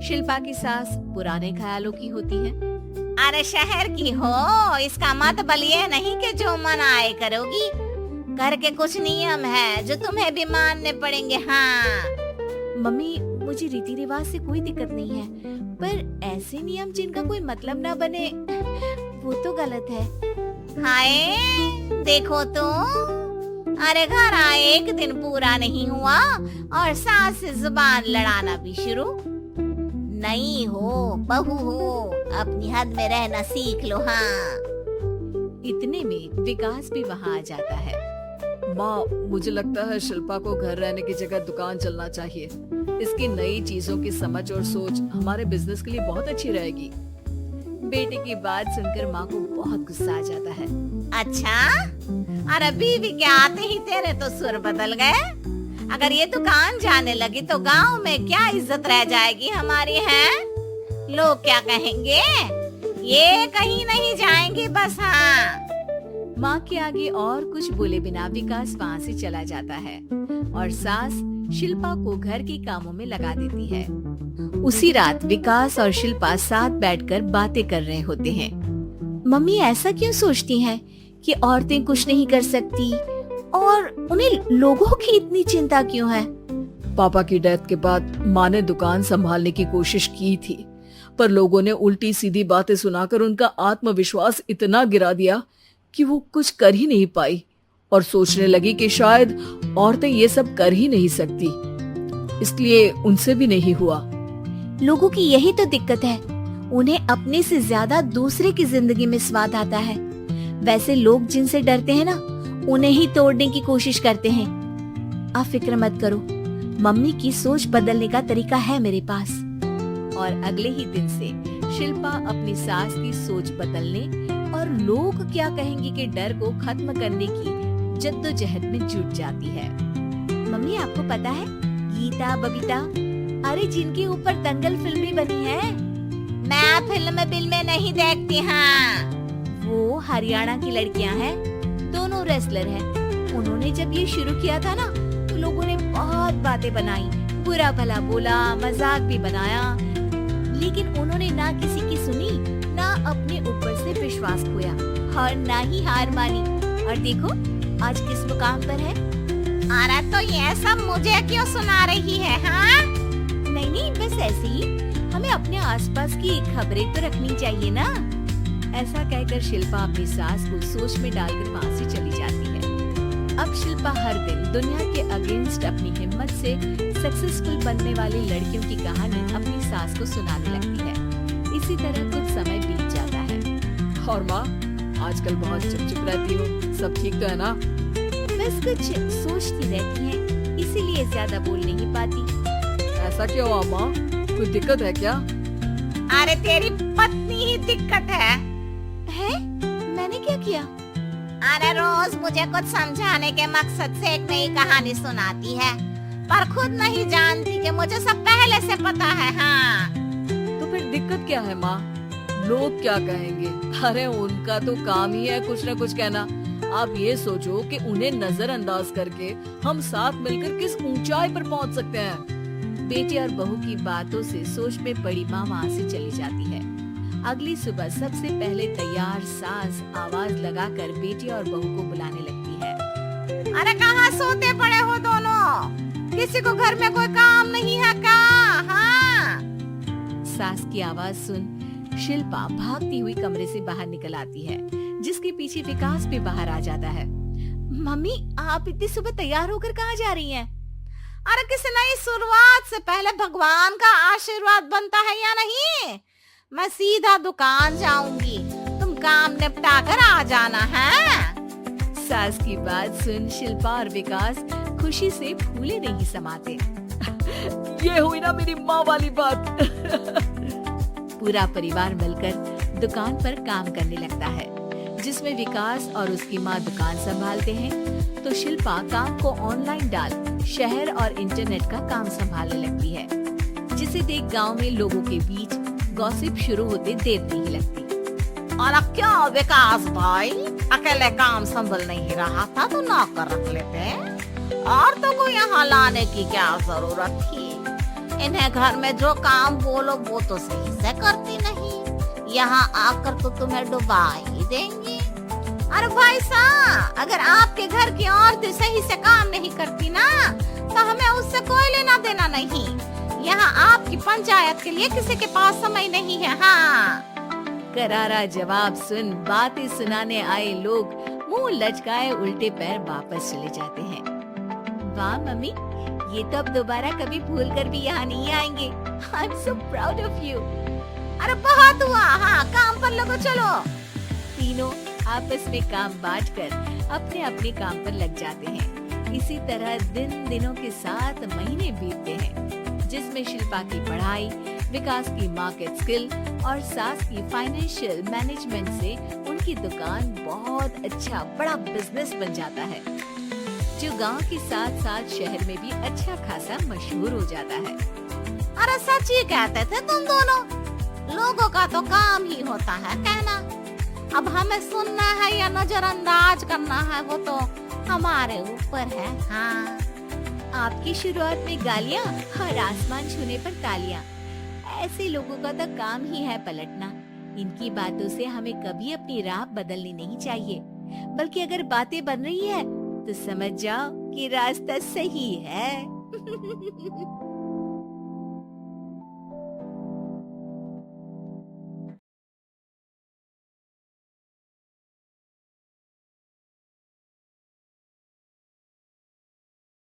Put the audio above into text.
शिल्पा की सास पुराने ख्यालों की होती है। अरे शहर की हो, इसका मतलब ये नहीं कि जो मन आए करोगी। घर के कुछ नियम है जो तुम्हें भी मानने पड़ेंगे। हाँ मम्मी, मुझे रीति रिवाज से कोई दिक्कत नहीं है, पर ऐसे नियम जिनका कोई मतलब ना बने वो तो गलत है। हाय देखो तो, अरे घर आए एक दिन पूरा नहीं हुआ और सास से जुबान लड़ाना भी शुरू। नहीं हो, बहू हो, अपनी हद में रहना सीख लो। हाँ इतने में विकास भी वहाँ आ जाता है। माँ, मुझे लगता है शिल्पा को घर रहने की जगह दुकान चलना चाहिए। इसकी नई चीजों की समझ और सोच हमारे बिजनेस के लिए बहुत अच्छी रहेगी। बेटे की बात सुनकर माँ को बहुत गुस्सा आ जाता है। अच्छा, अरे बीवी के आते ही तेरे तो सुर बदल गए। अगर ये दुकान जाने लगी तो गांव में क्या इज्जत रह जाएगी हमारी है? लोग क्या कहेंगे? ये कहीं नहीं जाएंगी बस। हाँ माँ के आगे और कुछ बोले बिना विकास वहाँ से चला जाता है और सास शिल्पा को घर के कामों में लगा देती है। उसी रात विकास और शिल्पा साथ बैठकर बातें कर रहे होते हैं। मम्मी ऐसा क्यों सोचती हैं कि औरतें कुछ नहीं कर सकती और उन्हें लोगों की इतनी चिंता क्यों है? पापा की डेथ के बाद माँ ने दुकान संभालने की कोशिश की थी, पर लोगों ने उल्टी सीधी बातें सुनाकर उनका आत्मविश्वास इतना गिरा दिया कि वो कुछ कर ही नहीं पाई और सोचने लगी कि शायद औरतें ये सब कर ही नहीं सकती, इसलिए उनसे भी नहीं हुआ। लोगों की यही तो दिक्कत है, उन्हें अपने से ज्यादा दूसरे की जिंदगी में स्वाद आता है। वैसे लोग जिनसे डरते हैं ना, उन्हें ही तोड़ने की कोशिश करते हैं। आप फिक्र मत करो, मम्मी की सोच बदलने का तरीका है मेरे पास। और अगले ही दिन से शिल्पा अपनी सास की सोच बदलने और लोग क्या कहेंगे के डर को खत्म करने की जद्दोजहद में जुट जाती है। मम्मी आपको पता है, गीता बबीता, अरे जिनके ऊपर दंगल फिल्म भी बनी है। मैं फिल्म बिल में नहीं देखती। हाँ वो हरियाणा की लड़कियां हैं, दोनों रेसलर हैं। उन्होंने जब ये शुरू किया था ना, तो लोगों ने बहुत बातें बनाई, बुरा भला बोला, मजाक भी बनाया, लेकिन उन्होंने ना किसी की सुनी, ना अपने ऊपर से विश्वास खोया और ना ही हार मानी। और देखो आज किस मुकाम पर है। अरे तो ये सब मुझे क्यों सुना रही है? हाँ नहीं नहीं, बस ऐसे ही, हमें अपने आसपास की खबरें तो रखनी चाहिए ना। ऐसा कहकर शिल्पा अपनी सास को सोच में डालकर वहाँ से चली जाती है। अब शिल्पा हर दिन दुनिया के अगेंस्ट अपनी हिम्मत से सक्सेसफुल बनने वाली लड़कियों की कहानी अपनी सास को सुनाने लगती है। इसी तरह कुछ समय बीत जाता है। और माँ, आजकल बहुत चुप रहती हो, सब ठीक तो है ना? बस कुछ सोचती रहती हैं, इसीलिए ज्यादा बोल नहीं पाती। ऐसा क्यों हुआ माँ? कोई दिक्कत है क्या? अरे तेरी पत्नी ही दिक्कत है। मैंने क्या किया? अरे रोज मुझे कुछ समझाने के मकसद से एक नई कहानी सुनाती है, पर खुद नहीं जानती कि मुझे सब पहले से पता है। हाँ तो फिर दिक्कत क्या है माँ? लोग क्या कहेंगे? अरे उनका तो काम ही है कुछ न कुछ कहना। आप ये सोचो कि उन्हें नजरअंदाज करके हम साथ मिलकर किस ऊंचाई पर पहुंच सकते हैं। बेटे और बहू की बातों से सोच में पड़ी माँ वहाँ से चली जाती है। अगली सुबह सबसे पहले तैयार सास आवाज लगाकर बेटी और बहू को बुलाने लगती है। अरे कहाँ सोते पड़े हो दोनों? किसी को घर में कोई काम नहीं है क्या? हाँ सास की आवाज सुन शिल्पा भागती हुई कमरे से बाहर निकल आती है, जिसके पीछे विकास भी बाहर आ जाता है। मम्मी, आप इतनी सुबह तैयार होकर कहाँ जा रही हैं? अरे किसी नई शुरुआत से पहले भगवान का आशीर्वाद बनता है या नहीं? मैं सीधा दुकान जाऊंगी, तुम काम निपटा कर आ जाना है। सास की बात सुन शिल्पा और विकास खुशी से फूले नहीं समाते। ये हुई ना मेरी माँ वाली बात। पूरा परिवार मिलकर दुकान पर काम करने लगता है, जिसमें विकास और उसकी माँ दुकान संभालते हैं, तो शिल्पा काम को ऑनलाइन डाल शहर और इंटरनेट का काम संभालने लगती है, जिसे देख गांव में लोगों के बीच गॉसिप शुरू होते देर नहीं लगती। और क्या विकास भाई, अकेले काम संभल नहीं रहा था तो नौकर रख लेते, और तो को यहाँ लाने की क्या जरूरत थी? इन्हें घर में जो काम बोलो वो तो सही से करती नहीं, यहाँ आकर तो तुम्हें डुबा ही देंगी। अरे भाई साहब, अगर आपके घर की औरतें सही से काम नहीं करती ना तो हमें उससे कोई लेना देना नहीं। यहाँ आपकी पंचायत के लिए किसी के पास समय नहीं है। हाँ, करारा जवाब सुन बातें सुनाने आए लोग मुंह लचकाए उल्टे पैर वापस चले जाते हैं। वाह मम्मी, ये तो अब दोबारा कभी भूल कर भी यहाँ नहीं आएंगे। I am so proud of you. अरे बहुत हुआ, हाँ काम पर लगो चलो। तीनों आपस में काम बांटकर अपने अपने काम पर लग जाते हैं। इसी तरह दिनों के साथ महीने बीतते हैं, जिसमें शिल्पा की पढ़ाई, विकास की मार्केट स्किल और सास की फाइनेंशियल मैनेजमेंट से उनकी दुकान बहुत अच्छा बड़ा बिजनेस बन जाता है, जो गांव के साथ साथ शहर में भी अच्छा खासा मशहूर हो जाता है। अरे सच ही कहते थे तुम दोनों, लोगों का तो काम ही होता है कहना। अब हमें सुनना है या नजरअंदाज करना है वो तो हमारे ऊपर है। हाँ, आपकी शुरुआत में गालियाँ और आसमान छूने पर तालियां, ऐसे लोगों का तो काम ही है पलटना। इनकी बातों से हमें कभी अपनी राह बदलनी नहीं चाहिए, बल्कि अगर बातें बन रही है तो समझ जाओ कि रास्ता सही है।